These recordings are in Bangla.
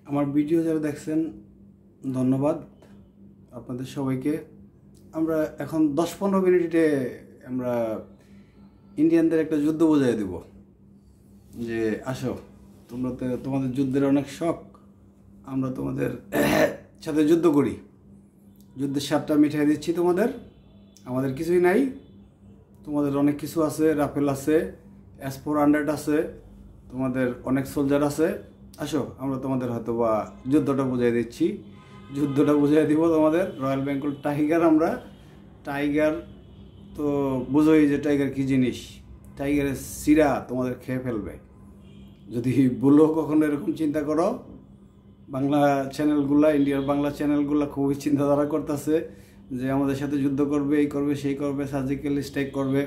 আমার ভিডিও যারা দেখছেন ধন্যবাদ আপনাদের সবাইকে। আমরা এখন 10-15 মিনিটে আমরা ইন্ডিয়ানদের একটা যুদ্ধ বোঝাই দেব যে আসো তোমরা তো তোমাদের যুদ্ধের অনেক শখ, আমরা তোমাদের সাথে যুদ্ধ করি, যুদ্ধের স্বাদটা মিঠাই দিচ্ছি তোমাদের। আমাদের কিছুই নাই, তোমাদের অনেক কিছু আছে, রাফেল আছে, S-400 আছে, তোমাদের অনেক সোলজার আছে। আসো আমরা তোমাদের হয়তো বা যুদ্ধটা বুঝাই দিচ্ছি, যুদ্ধটা বুঝাই দিব তোমাদের। রয়্যাল বেঙ্গল টাইগার, আমরা টাইগার তো বুঝোই যে টাইগার কী জিনিস। টাইগারের শিরা তোমাদের খেয়ে ফেলবে যদি বলো কখনো এরকম চিন্তা করো। বাংলা চ্যানেলগুলা, ইন্ডিয়ার বাংলা চ্যানেলগুলা খুবই চিন্তাধারা করতেছে যে আমাদের সাথে যুদ্ধ করবে, এই করবে সেই করবে, সার্জিক্যাল স্ট্রাইক করবে।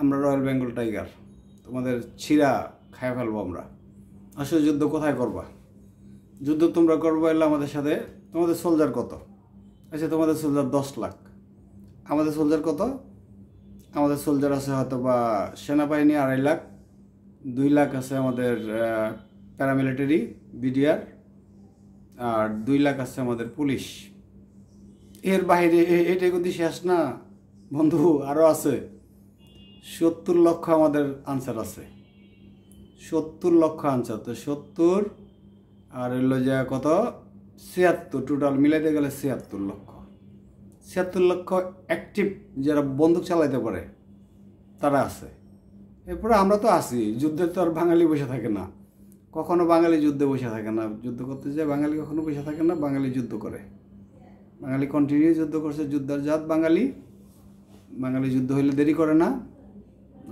আমরা রয়্যাল বেঙ্গল টাইগার, তোমাদের ছিঁড়া খায় ফেলবো আমরা। আসলে যুদ্ধ কোথায় করবা? যুদ্ধ তোমরা করবো এলে আমাদের সাথে। তোমাদের সোলজার কত? আচ্ছা তোমাদের সোলজার 10 লাখ, আমাদের সোলজার কত? আমাদের সোলজার আছে হয়তো বা সেনাবাহিনী 2.5 লাখ, 2 লাখ আছে আমাদের প্যারামিলিটারি বিডিআর, আর 2 লাখ আছে আমাদের পুলিশ। এর বাইরে এটাই কিন্তু শেষ না বন্ধু, আরও আছে। 70 লক্ষ আমাদের আনসার আছে, 70 লক্ষ আনসার। তো 70 আর হইলো যে কত, 76, টোটাল মিলাইতে গেলে 76 লক্ষ। 76 লক্ষ অ্যাক্টিভ যারা বন্দুক চালাইতে পারে তারা আছে। এরপরে আমরা তো আছি, যুদ্ধের তো আর বাঙালি বসে থাকে না, কখনো বাঙালি যুদ্ধে বসে থাকে না। যুদ্ধ করতে যায় বাঙালি কখনো বসে থাকে না, বাঙালি যুদ্ধ করে। বাঙালি কন্টিনিউ যুদ্ধ করছে, যুদ্ধের জাত বাঙালি। বাঙালি যুদ্ধ হইলে দেরি করে না।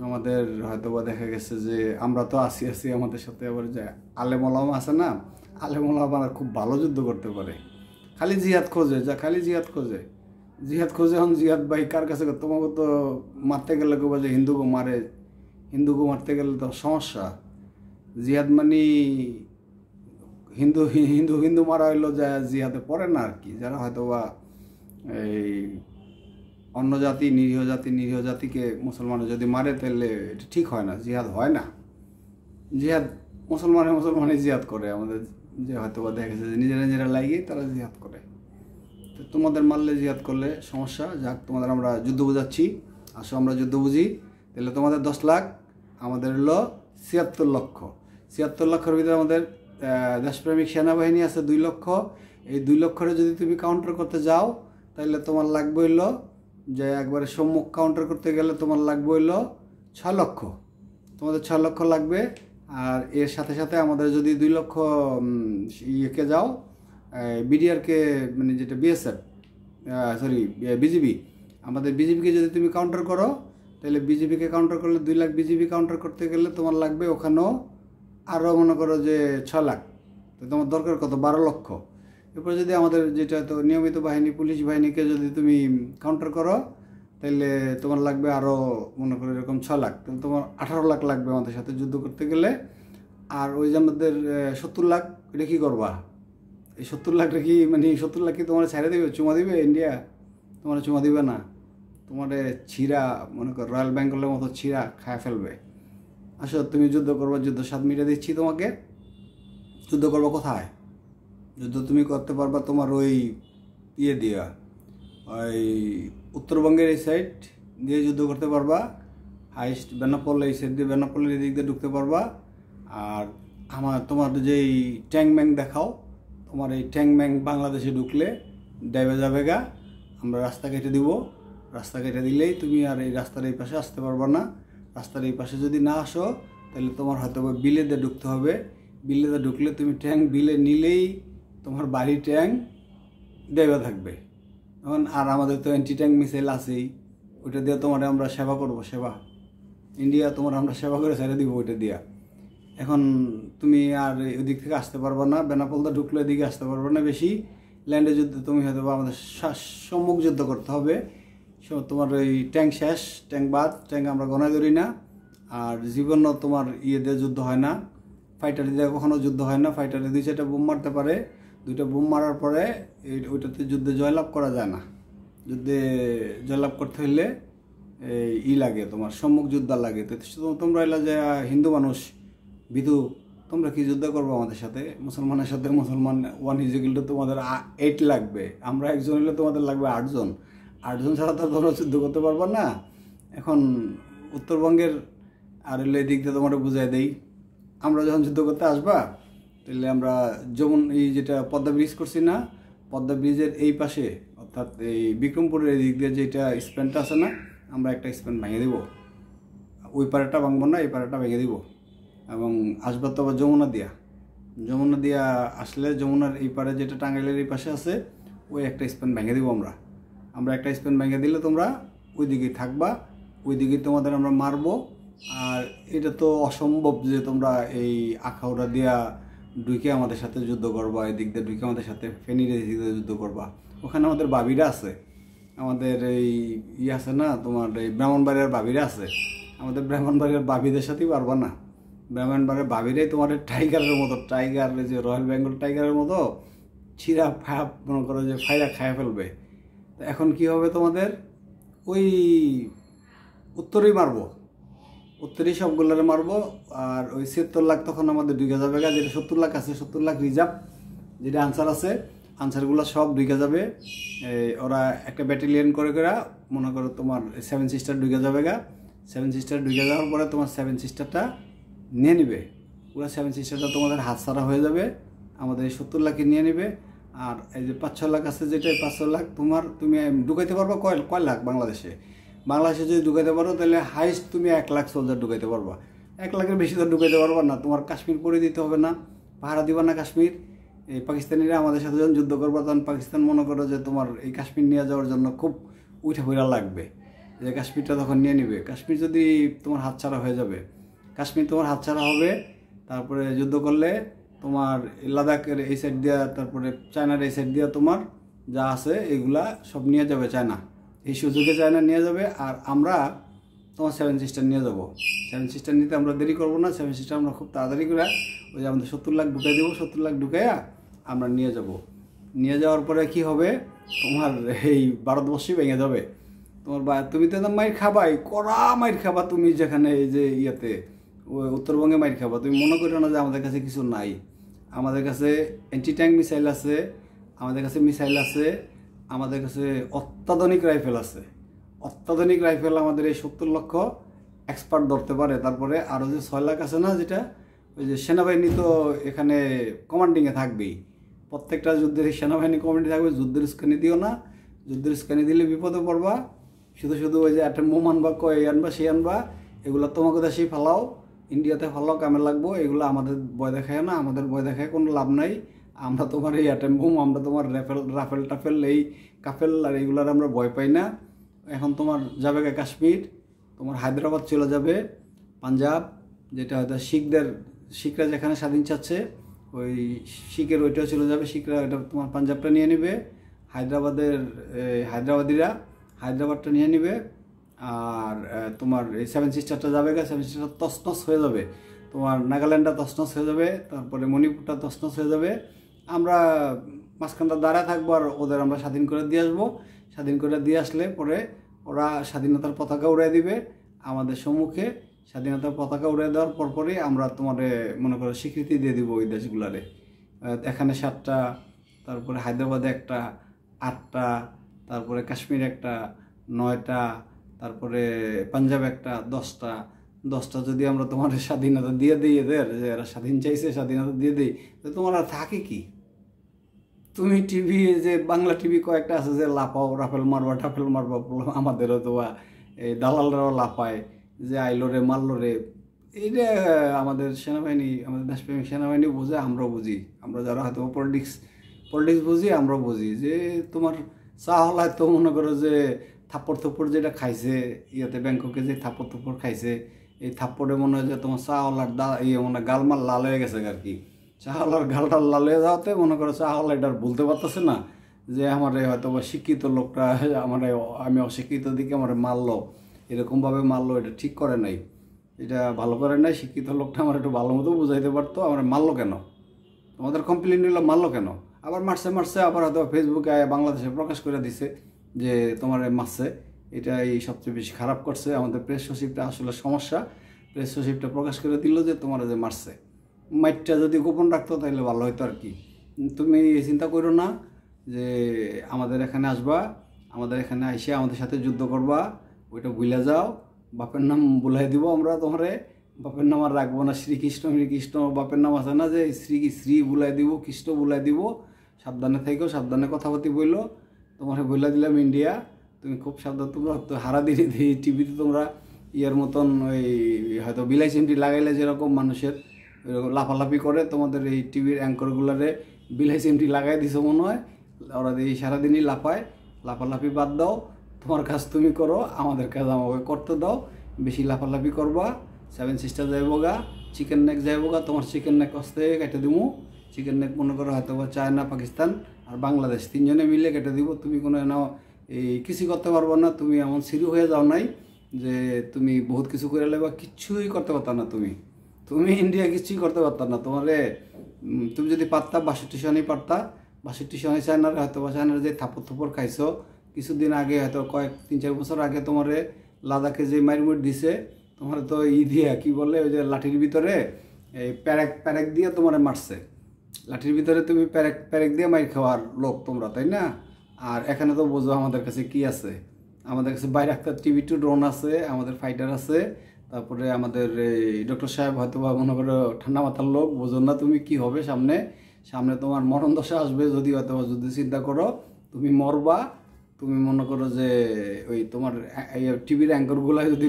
আমাদের হয়তো বা দেখা গেছে যে আমরা তো আছি, আমাদের সাথে আবার যে আলেমোলাম আছে না, আলেমোলামারা খুব ভালো যুদ্ধ করতে পারে। খালি জিহাদ খোঁজে, খালি জিহাদ খোঁজে, জিহাদ খোঁজে। এখন জিহাদ ভাই কার কাছে? তোমাকে তো মারতে গেলে কেউ যে হিন্দুকে মারে, হিন্দুকে মারতে গেলে তো সমস্যা। জিহাদ মানে হিন্দু হিন্দু হিন্দু মারা হইলো যা জিহাদে পড়ে না আর কি। যারা হয়তো বা এই অন্য জাতি, নিরীহ জাতিকে মুসলমানে যদি মারে তাহলে এটা ঠিক হয় না, জিহাদ হয় না। জিহাদ মুসলমানে জিহাদ করে। আমাদের যে হয়তো বা দেখা গেছে যে নিজেরা লাগিয়ে তারা জিহাদ করে। তো তোমাদের মারলে জিহাদ করলে সমস্যা। যাক, তোমাদের আমরা যুদ্ধ বোঝাচ্ছি, আসো আমরা যুদ্ধ বুঝি। তাহলে তোমাদের 10 লাখ, আমাদের হলো 76 লক্ষ। 76 লক্ষের ভিতরে আমাদের দেশপ্রেমিক সেনাবাহিনী আছে 2 লক্ষ। এই 2 লক্ষরে যদি তুমি কাউন্টার করতে যাও তাহলে তোমার লাগবে হইলো যে একবারে সম্মুখ কাউন্টার করতে গেলে তোমার লাগবে হইলো 6 লক্ষ। তোমাদের 6 লক্ষ লাগবে। আর এর সাথে সাথে আমাদের যদি 2 লক্ষ ইয়েকে যাও, বিডিআরকে, মানে যেটা বিএসএফ, সরি বিজিবি, আমাদের বিজিবিকে যদি তুমি কাউন্টার করো তাহলে বিজিবিকে কাউন্টার করলে 2 লাখ। বিজিবি কাউন্টার করতে গেলে তোমার লাগবে ওখানেও আরও মনে করো যে 6 লাখ। তো তোমার দরকার কত? 12 লক্ষ। এরপর যদি আমাদের যেটা তো নিয়মিত বাহিনী, পুলিশ বাহিনীকে যদি তুমি কাউন্টার করো তাহলে তোমার লাগবে আরও মনে করো এরকম 6 লাখ। তাহলে তোমার 18 লাখ লাগবে আমাদের সাথে যুদ্ধ করতে গেলে। আর ওই যে আমাদের 70 লাখ, এটা কী করবা? এই 70 লাখটা কি, মানে 70 লাখ কি তোমার ছেড়ে দেবে, চুমা দিবে ইন্ডিয়া? তোমার চুমা দিবে না, তোমার ছিঁড়া মনে করো রয়্যাল বেঙ্গলের মতো ছিঁড়া খায় ফেলবে। আসো তুমি যুদ্ধ করবা, যুদ্ধ স্বাদ মিটে দিচ্ছি তোমাকে। যুদ্ধ করবো কোথায়? যুদ্ধ তুমি করতে পারবা তোমার ওই ইয়ে দিয়া, ওই উত্তরবঙ্গের এই সাইড দিয়ে যুদ্ধ করতে পারবা। হাইস্ট বেনাপোল, এই সাইড দিয়ে বেনাপোলের এই দিক দিয়ে ঢুকতে পারবা। আর তোমার যেই ট্যাং ম্যাং দেখাও, তোমার এই ট্যাং ম্যাং বাংলাদেশে ঢুকলে ডাইবে যাবে গা। আমরা রাস্তা কেটে দিব, রাস্তা কেটে দিলেই তুমি আর এই রাস্তার এই পাশে আসতে পারবা না। রাস্তার এই পাশে যদি না আসো তাহলে তোমার হয়তো বিলেতে ঢুকতে হবে। বিলেতে ঢুকলে তুমি ট্যাং বিলে নিলেই তোমার বাড়ি ট্যাং ডেবে থাকবে। এখন আর আমাদের তো অ্যান্টি ট্যাঙ্ক মিসাইল আছেই, ওইটা দিয়ে তোমার আমরা সেবা করবো, সেবা। ইন্ডিয়া তোমার আমরা সেবা করে ছেড়ে দিব ওইটা দিয়া। এখন তুমি আর ওদিক থেকে আসতে পারবে না, বেনাপোলটা ঢুকলে এদিকে আসতে পারবে না বেশি। ল্যান্ডে যুদ্ধে তুমি হয়তো আমাদের সম্মুখ যুদ্ধ করতে হবে। তোমার ওই ট্যাঙ্ক শেষ, ট্যাঙ্ক বাদ, ট্যাঙ্ক আমরা গণায় ধরি না। আর জীবনও তোমার ইয়ে দিয়ে যুদ্ধ হয় না, ফাইটার দিয়ে কখনো যুদ্ধ হয় না। ফাইটারে 2-4টা বোম মারতে পারে, 2টা বোম মারার পরে ওইটাতে যুদ্ধে জয়লাভ করা যায় না। যুদ্ধে জয়লাভ করতে হলে ই লাগে, তোমার সম্মুখ যুদ্ধ লাগে। তো তোমরা এলা যে হিন্দু মানুষ, ভীতু তোমরা কি যুদ্ধ করবো আমাদের সাথে? মুসলমানের সাথে মুসলমান 1:8 তোমাদের 8 লাগবে, আমরা একজন হলে তোমাদের লাগবে 8 জন। 8 জন ছাড়া তো তোমরা যুদ্ধ করতে পারবা না। এখন উত্তরবঙ্গের আর হলে এই দিক দিয়ে তোমরা বুঝাই দেই, আমরা যখন যুদ্ধ করতে আসবা তাহলে আমরা যেমন এই যেটা পদ্মা ব্রিজ করছি না, পদ্মা ব্রিজের এই পাশে অর্থাৎ এই বিক্রমপুরের এই দিক দিয়ে যেটা স্প্যানটা আছে না, আমরা একটা স্প্যান ভেঙে দিব। ওই পাড়াটা ভাঙবো না, এই পাড়াটা ভেঙে দিব। এবং আসবার তো আবার যমুনা দিয়া আসলে যমুনার এই পাড়ে যেটা টাঙ্গাইলের এই পাশে আছে ওই একটা স্প্যান ভেঙে দিব। আমরা একটা স্প্যান ভেঙে দিলে তোমরা ওই দিকেই থাকবা, ওই দিকেই তোমাদের আমরা মারবো। আর এটা তো অসম্ভব যে তোমরা এই আখাউড়া দিয়া ঢুকে আমাদের সাথে যুদ্ধ করবা, এদিক দিয়ে ঢুকে আমাদের সাথে ফেনীর এদিক দিয়ে যুদ্ধ করবা। ওখানে আমাদের বাবিরা আছে, আমাদের এই আছে না তোমার এই ব্রাহ্মণবাড়িয়ার বাবিরা আছে, আমাদের ব্রাহ্মণবাড়িয়ার বাবিদের সাথেই পারবা না। ব্রাহ্মণবাড়িয়ার বাবিরাই তোমার টাইগারের মতো, টাইগার যে রয়্যাল বেঙ্গল টাইগারের মতো ছিঁড়া ফাপ মনে করো যে ফাইরা খায় ফেলবে। তো এখন কি হবে তোমাদের? ওই উত্তরেই মারবো, উত্তরেই সবগুলোরে মারবো। আর ওই ৭৬ লাখ তখন আমাদের 2,000 যাবে, যেটা 70 লাখ আছে, 70 লাখ রিজার্ভ যেটা আনসার আছে, আনসারগুলো সব 2,000 যাবে। ওরা একটা ব্যাটালিয়ন করে মনে করো তোমার 7 সিস্টার 2,000 যাবে। 7 সিস্টার 2,000 যাওয়ার পরে তোমার 7 সিস্টারটা নিয়ে নিবে। পুরো 7 সিস্টারটা তোমাদের হাতছাড়া হয়ে যাবে, আমাদের এই 70 লাখে নিয়ে নিবে। আর এই যে 5-6 লাখ আছে, যেটা 5-6 লাখ তুমি ঢুকাইতে পারবা কয় লাখ বাংলাদেশে যদি ঢুকাইতে পারো তাহলে হাইস্ট তুমি 1 লাখ সোলজার ঢুকাইতে পারবা। 1 লাখের বেশি তো ঢুকাইতে পারবা না। তোমার কাশ্মীর করে দিতে হবে না, পাহারা দিবা না কাশ্মীর। এই পাকিস্তানিরা আমাদের সাথে যখন যুদ্ধ করবো তখন পাকিস্তান মনে করো যে তোমার এই কাশ্মীর নিয়ে যাওয়ার জন্য খুব উঠে ফেরা লাগবে, যে কাশ্মীরটা তখন নিয়ে নিবে। কাশ্মীর যদি তোমার হাতছাড়া হয়ে যাবে, কাশ্মীর তোমার হাতছাড়া হবে, তারপরে যুদ্ধ করলে তোমার লাদাখের এই সাইড দিয়া, তারপরে চায়নার এই সাইড দিয়া তোমার যা আছে এগুলা সব নিয়ে যাবে চায়না। এই সুযোগে চায়না নিয়ে যাবে। আর আমরা তোমার 7 সিস্টার নিয়ে যাবো। 7 সিস্টার নিতে আমরা দেরি করবো না, 7 সিস্টার আমরা খুব তাড়াতাড়ি করে ওই যে আমাদের 70 লাখ ঢুকাই দেবো। 70 লাখ ঢুকাইয়া আমরা নিয়ে যাব। নিয়ে যাওয়ার পরে কি হবে, তোমার এই ভারতবর্ষই ভেঙে যাবে। তুমি তো মাইর খাবাই, কড়া মাইর খাবা তুমি, যেখানে এই যে ইয়েতে উত্তরবঙ্গে মাইর খাবা। তুমি মনে করো না যে আমাদের কাছে কিছু নাই। আমাদের কাছে অ্যান্টি ট্যাঙ্ক মিসাইল আছে, আমাদের কাছে মিসাইল আছে, আমাদের কাছে অত্যাধুনিক রাইফেল আছে। অত্যাধুনিক রাইফেল আমাদের এই 70 লক্ষ এক্সপার্ট ধরতে পারে। তারপরে আরও যে 6 লাখ আছে না, যেটা ওই যে সেনাবাহিনী তো এখানে কমান্ডিংয়ে থাকবেই। প্রত্যেকটা যুদ্ধের সেনাবাহিনী কমান্ডিং থাকবে। যুদ্ধের উস্কানি দিও না, যুদ্ধের উস্কানি দিলে বিপদে পড়বা। শুধু ওই যে একটা মোম আনবা, কয় আনবা, সে আনবা, এগুলো তোমাকে দেশেই ফালাও, ইন্ডিয়াতে ফালাও, কামে লাগবো। এগুলো আমাদের ভয় দেখায় না, আমাদের ভয় দেখায় কোনো লাভ নাই। আমরা তোমার এই অ্যাটেম বোম, আমরা তোমার রাফেল টাফেল এই কাফেল আর এইগুলার আমরা ভয় পাই না। এখন তোমার যাবে কাশ্মীর, তোমার হায়দ্রাবাদ চলে যাবে, পাঞ্জাব, যেটা হয়তো শিখরা যেখানে স্বাধীন চাচ্ছে ওই শিখের ওইটাও চলে যাবে। শিখরা এটা তোমার পাঞ্জাবটা নিয়ে নিবে, হায়দ্রাবাদীরা হায়দ্রাবাদটা নিয়ে নিবে। আর তোমার এই 7 সিস্টারটা যাবে, 7 সিস্টার তছনছ হয়ে যাবে। তোমার নাগাল্যান্ডটা তছনছ হয়ে যাবে, তারপরে মণিপুরটা তছনছ হয়ে যাবে। আমরা মাঝখানটা দাঁড়ায় থাকবো আর ওদের আমরা স্বাধীন করে দিয়ে আসবো। স্বাধীন করে দিয়ে আসলে পরে ওরা স্বাধীনতার পতাকা উড়াই দিবে আমাদের সম্মুখে। স্বাধীনতার পতাকা উড়াই দেওয়ার পরপরই আমরা তোমার মনে করো স্বীকৃতি দিয়ে দিব ওই দেশগুলারে। এখানে 7টা, তারপরে হায়দ্রাবাদে একটা 8টা, তারপরে কাশ্মীর একটা 9টা, তারপরে পাঞ্জাব একটা 10টা যদি আমরা তোমার স্বাধীনতা দিয়ে দিই, এদের যে এরা স্বাধীন চাইছে স্বাধীনতা দিয়ে দিই, তো তোমার আর থাকে কি? তুমি টিভি, যে বাংলা টিভি কয়েকটা আছে যে লাফাও, রাফেল মারবা টাফেল মারবা, আমাদেরও তো এই দালালরাও লাফায় যে আইলো রে মারলো রে। এইটা আমাদের সেনাবাহিনী, আমাদের দেশপ্রেমিক সেনাবাহিনী বুঝে, আমরাও বুঝি। আমরা যারা হয়তো পলিটিক্স বুঝি, আমরাও বুঝি যে তোমার চাহলায় তো মনে করো যে থাপ্পড় যেটা খাইছে ইয়াতে ব্যাংককে, যে থাপ্পড় খাইছে, এই থাপ্পড়ে মনে হয় যে তোমার চাহলার মানে গালমাল লাল হয়ে গেছে আর কি। চাহলার গালটা লাল হয়ে যাওয়াতে মনে করো চাহলা এটা বলতে পারতেছে না যে আমার হয়তো বা শিক্ষিত লোকটা আমি অশিক্ষিত দিকে আমার মারলো, এরকমভাবে মারলো, এটা ঠিক করে নাই, এটা ভালো করে নাই। শিক্ষিত লোকটা আমার একটু ভালো মতো বুঝাইতে পারতো, আমার মারলো কেন, তোমাদের কমপ্লেন নিল মারলো কেন। আবার মারছে আবার হয়তো ফেসবুকে বাংলাদেশে প্রকাশ করে দিছে যে তোমার মারছে। এটাই সবচেয়ে বেশি খারাপ করছে। আমাদের প্রেস সচিবটা আসলে সমস্যা, প্রেস সচিবটা প্রকাশ করে দিল যে তোমার যে মারছে। মাইটটা যদি গোপন রাখতো তাহলে ভালো হতো আর কি। তুমি চিন্তা করো না যে আমাদের এখানে আসবা, আমাদের এখানে আইসে আমাদের সাথে যুদ্ধ করবা, ওইটা ভুলে যাও। বাপের নাম বুলাই দিব আমরা তোমারে, বাপের নাম আর রাখবো না। শ্রীকৃষ্ণ শ্রীকৃষ্ণ বাপের নাম আছে না, যে শ্রী শ্রী বুলাই দিব, কৃষ্ণ বুলাই দিব। সাবধানে থাইকো, সাবধানে কথাবার্তি বইলো। তোমার বইলা দিলাম ইন্ডিয়া, তুমি খুব সাবধান। তোমরা তো হারা দিনে টিভিতে তোমরা ইয়ার মতন ওই হয়তো বিলাই সিমটি লাগাইলে যেরকম মানুষের লাফালাফি করে, তোমাদের এই টিভির অ্যাঙ্করগুলারে বিলাই সিমটি লাগাই দিছো মনে হয়। ওরা এই সারাদিনই লাফায়। লাফালাফি বাদ দাও, তোমার কাজ তুমি করো, আমাদের কাজ আমাকে করতে দাও। বেশি লাফালাফি করবা। 7 সিস্টার যাইবো গা, চিকেন নেক যাইবো গা, তোমার চিকেন নেক আসতে কেটে দিবো। চিকেন নেক মনে করো হয়তো বা চায়না, পাকিস্তান আর বাংলাদেশ, 3 জনে মিলে কেটে দিব। তুমি কোনো এই কিছু করতে পারবো না। তুমি এমন সিরিয়াস হয়ে যাও নাই যে তুমি বহুত কিছু করে লেবা, কিচ্ছুই করতে পারতা না। তুমি ইন্ডিয়া কিচ্ছুই করতে পারতা না। তুমি যদি পারতা 62 সনই পারতা। 62 সনই চায়নার হয়তো বা চায়নার যে থাপড় খাইছো কিছুদিন আগে, হয়তো 3-4 বছর আগে তোমারে লাদাখে যে মাইরমুট দিছে, তোমার তো দিয়া কি বলে ওই যে লাঠির ভিতরে এই প্যারেক দিয়ে তোমারে মারছে। লাঠির ভিতরে তুমি প্যারেক দিয়ে মাইর খাওয়ার লোক তোমরা, তাই না? আর এখানে তো বোঝো আমাদের কাছে কি আছে। আমাদের কাছে বাইরে একটা টিভি-2 ড্রোন আছে, আমাদের ফাইটার আছে, তারপরে আমাদের এই ডক্টর সাহেব হয়তো বা মনে করো ঠান্ডা মাথার লোক, বোঝো না তুমি কি হবে সামনে। তোমার মরণ দশা আসবে যদি হয়তো যদি চিন্তা করো, তুমি মরবা। তুমি মনে করো যে ওই তোমার টিভির অ্যাঙ্করগুলো যদি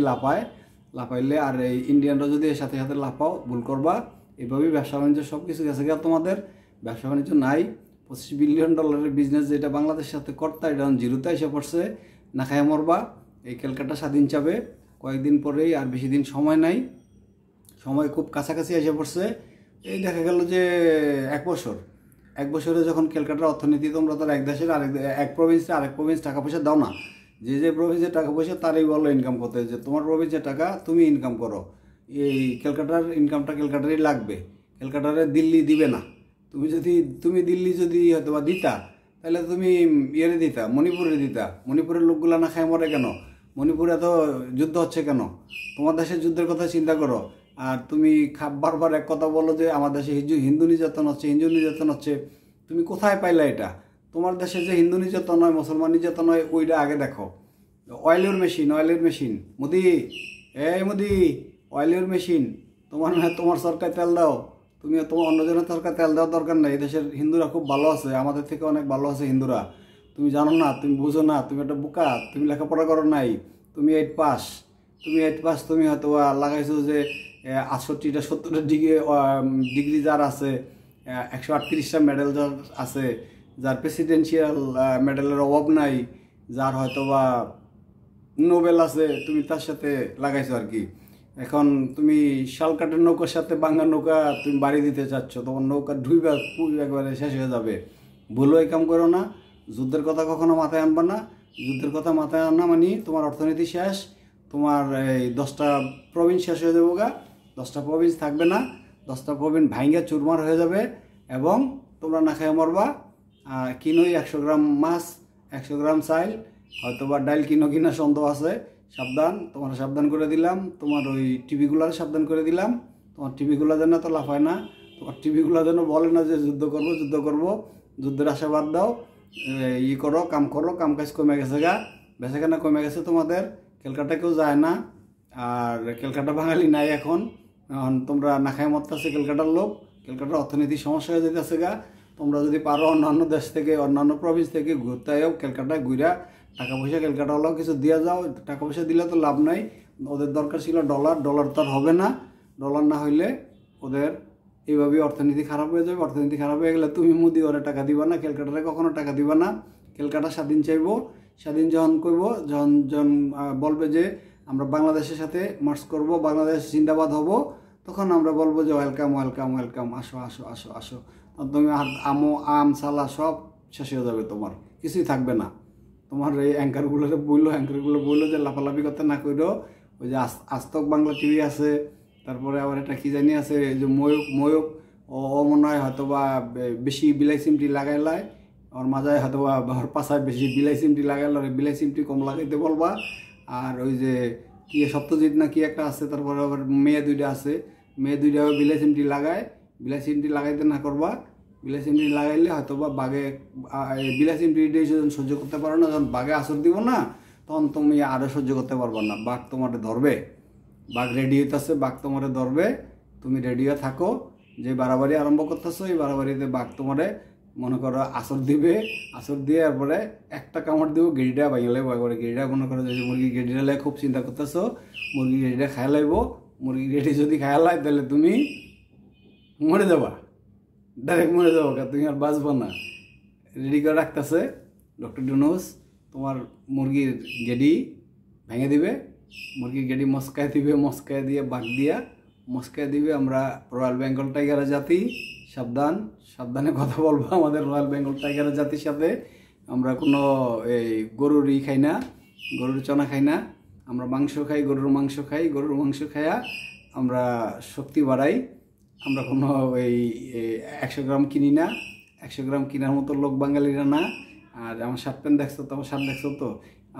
লাফাইলে আর এই ইন্ডিয়ানরা যদি এর সাথে সাথে লাফাও, ভুল করবা। এভাবেই ব্যবসা বাণিজ্য সব কিছু গেছে গিয়া। তোমাদের ব্যবসা বাণিজ্য নাই। $25 বিলিয়ন বিজনেস যেটা বাংলাদেশের সাথে করতা, এটা জিরোতে এসে পড়ছে। না খায় মরবা। এই ক্যালকাটা স্বাধীন চাবে কয়েকদিন পরেই, আর বেশি দিন সময় নাই। সময় খুব কাছাকাছি এসে পড়ছে। এই দেখা গেল যে 1 বছরে যখন ক্যালকাটার অর্থনীতি, তোমরা তো এক দেশের এক প্রভিন্সে আরেক প্রভিন্স টাকা পয়সা দাও না। যে প্রভিন্সে টাকা পয়সা তারই বলো ইনকাম করতে, যে তোমার প্রভিন্সের টাকা তুমি ইনকাম করো। এই ক্যালকাটার ইনকামটা ক্যালকাটারই লাগবে, ক্যালকাটারে দিল্লি দিবে না। তুমি দিল্লি যদি হয়তো বা দিতা, তাহলে তুমি ইয়েরে দিতা, মণিপুরে দিতা। মণিপুরের লোকগুলা না খায় মরে কেন? মণিপুরে এত যুদ্ধ হচ্ছে কেন? তোমার দেশের যুদ্ধের কথা চিন্তা করো। আর তুমি বারবার এক কথা বলো যে আমার দেশে হিন্দু নির্যাতন হচ্ছে। তুমি কোথায় পাইলা এটা? তোমার দেশে যে হিন্দু নির্যাতন হয়, মুসলমান নির্যাতন হয়, ওইটা আগে দেখো। অয়েলের মেশিন মোদি, মোদি, অয়েলের মেশিন। তোমার সরকার তেল দাও। তোমার অন্যজনের সরকার তেল দেওয়ার দরকার নেই। দেশের হিন্দুরা খুব ভালো আছে, আমাদের থেকে অনেক ভালো আছে হিন্দুরা। তুমি জানো না, তুমি বুঝো না, তুমি একটা বোকা। তুমি লেখাপড়া করো নাই। তুমি 8 পাস। তুমি হয়তো লাগাইছো যে 68টা 70টা ডিগ্রি যার আছে, 138টা মেডেল যার আছে, যার প্রেসিডেন্সিয়াল মেডেলের অভাব নাই, যার হয়তো বা নোবেল আছে, তুমি তার সাথে লাগাইছো আর কি। এখন তুমি শালকাটের নৌকার সাথে বাংলা নৌকা তুমি বাড়ি দিতে চাচ্ছ, তোমার নৌকা ডুইবা একবারে শেষ হয়ে যাবে। ভুলো এই কাম করো না। যুদ্ধের কথা কখনো মাথায় আনবা না। যুদ্ধের কথা মাথায় আনা মানে তোমার অর্থনীতি শেষ, তোমার এই 10টা প্রভিন্স শেষ হয়ে যাবো গা। 10টা প্রভিন্স থাকবে না, 10টা প্রভিন্স ভাঙ্গা চুরমার হয়ে যাবে, এবং তোমরা না খেয়ে মরবা। কিনোই 100 গ্রাম মাছ, 100 গ্রাম চাইল, হয়তো বা ডাইল কিনা সন্দেহ আছে। সাবধান, তোমার সাবধান করে দিলাম। তোমার ওই টিভিগুলার সাবধান করে দিলাম। তোমার টিভিগুলো যেন তো লাফায় না, তোমার টিভিগুলো যেন বলে না যে যুদ্ধ করব। যুদ্ধের আশাবাদ দাও, করো, কাম কাজ কমে গেছে গা, বেচাকেনা কমে গেছে তোমাদের। ক্যালকাটা কেউ যায় না, আর ক্যালকাটা বাঙালি নাই এখন। তোমরা না খায় মরতেছে ক্যালকাটার লোক। ক্যালকাটার অর্থনীতি সমস্যা হয়ে যেতেছে গা। তোমরা যদি পারো অন্যান্য দেশ থেকে, অন্যান্য প্রভিন্স থেকে ঘুরতে যাও, ক্যালকাটায় ঘুরা টাকা পয়সা ক্যালকাটাওয়ালাও কিছু দিয়ে যাও। টাকা পয়সা দিলে তো লাভ নাই। ওদের দরকার ছিল ডলার তো আর হবে না। ডলার না হইলে ওদের এইভাবেই অর্থনীতি খারাপ হয়ে যাবে। অর্থনীতি খারাপ হয়ে গেলে তুমি মোদি ওরা টাকা দিবা না, ক্যালকাটারে কখনো টাকা দিবা না। ক্যালকাটা স্বাধীন চাইবো। স্বাধীন যখন করব, যখন বলবে যে আমরা বাংলাদেশের সাথে মার্চ করব, বাংলাদেশ জিন্দাবাদ হব, তখন আমরা বলবো যে ওয়েলকাম, আসো। তুমি আম সালা সব শেষ হয়ে যাবে, তোমার কিছুই থাকবে না। তোমার এই অ্যাঙ্কারগুলো বললো যে লাফালাফি করতে না করো। ওই যে আজতক বাংলা টিভি আছে, তারপরে আবার একটা কি জানি আছে যে ময়ূক ও মনে হয় হয়তো বা বেশি বিলাই সিমটি লাগাইলায়, ওর মাজায় হয়তো বা ওর পাশায় বেশি বিলাই সিমটি লাগাইলে, বিলাই সিমটি কম লাগাইতে বলবা। আর ওই যে কি সত্যজিৎ না কি একটা আছে, তারপরে আবার মেয়ে দুইটা আছে, মেয়ে দুইটা বিলাই সিমটি লাগায়, বিলাসিনটি লাগাইতে না করবা। বিলাসিনটি লাগাইলে হয়তো বা বাঘে বিলাসিনটি যখন সহ্য করতে পারো না, যখন বাঘে আসর দিব না তখন তুমি আরও সহ্য করতে পারবা না, বাঘ তোমারে ধরবে। বাঘ রেডি হইতেছে, বাঘ তোমারে ধরবে, তুমি রেডি হয়ে থাকো। যে বাড়াবাড়ি আরম্ভ করতেছো এই বাড়াবাড়িতে বাঘ তোমারে মনে করো আসর দিবে, আসর দিয়ে এরপরে একটা কামড় দিব, গেড়িটা ভাঙে লাগবো। একবারে গেড়িটা মনে করো যে মুরগি গেড়িটা লাগে খুব চিন্তা করতেছো, মুরগি গেড়িটা খাইয়া লাগব। মুরগি গেড়ি যদি খাইয়া লাগে তাহলে তুমি মরে যাবা, ডাইরেক্ট মরে যাবো, তুমি আর বাঁচবো না। রেডি করে রাখতেছে ডক্টর ইউনূস, তোমার মুরগির গেডি ভেঙে দিবে, মুরগির গেডি মস্কায় দিবে, মস্কায় দিয়ে বাঘ দিয়া মস্কায় দিবে। আমরা রয়্যাল বেঙ্গল টাইগারের জাতি, সাবধান, সাবধানে কথা বলবো আমাদের রয়্যাল বেঙ্গল টাইগারের জাতির সাথে। আমরা কোনো এই গরুর খাই না, গরুর চনা খাই না, আমরা মাংস খাই, গরুর মাংস খাই। গরুর মাংস খাইয়া আমরা শক্তি বাড়াই। আমরা কোনো এই 100 গ্রাম কিনি না, 100 গ্রাম কেনার মতো লোক বাঙালিরা না। আর আমার শার্ট প্যান্ট দেখছো তো, আমার শার্ট দেখছো তো,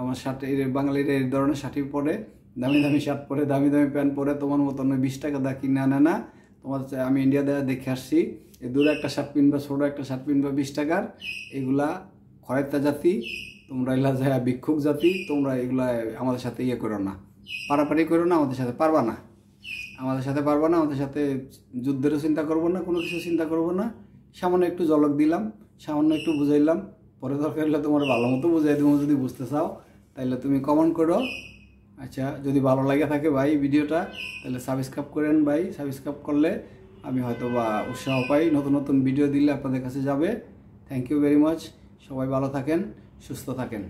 আমার শার্ট বাঙালিরা এই ধরনের শার্টই পরে, দামি দামি শার্ট পরে, দামি দামি প্যান্ট পরে, তোমার মতন 20 টাকা দা কিনে আনে না। তোমার আমি ইন্ডিয়া দেখে আসছি, এই দূরে একটা শার্ট পিনবা, ছোটো একটা শার্ট পিনবা 20 টাকার, এগুলা খয়তা জাতি, তোমরা এগুলা যায় ভিক্ষুক জাতি। তোমরা এগুলা আমাদের সাথে ইয়ে করো না, পারাপারি করো না, আমাদের সাথে পারবা না, আমাদের সাথে পারবা না, আমাদের সাথে যুদ্ধেরও চিন্তা করবো না, কোনো কিছু চিন্তা করবো না। সামান্য একটু ঝলক দিলাম, সামান্য একটু বুঝাইলাম, পরে দরকার হলে তোমার ভালো মতো বুঝাই দেবো যদি বুঝতে চাও, তাইলে তুমি কমেন্ট করো। আচ্ছা, যদি ভালো লাগে থাকে ভাই ভিডিওটা, তাহলে সাবস্ক্রাইব করেন ভাই। সাবস্ক্রাইব করলে আমি হয়তো বা উৎসাহ পাই, নতুন নতুন ভিডিও দিলে আপনাদের কাছে যাবে। Thank you very much. সবাই ভালো থাকেন, সুস্থ থাকেন।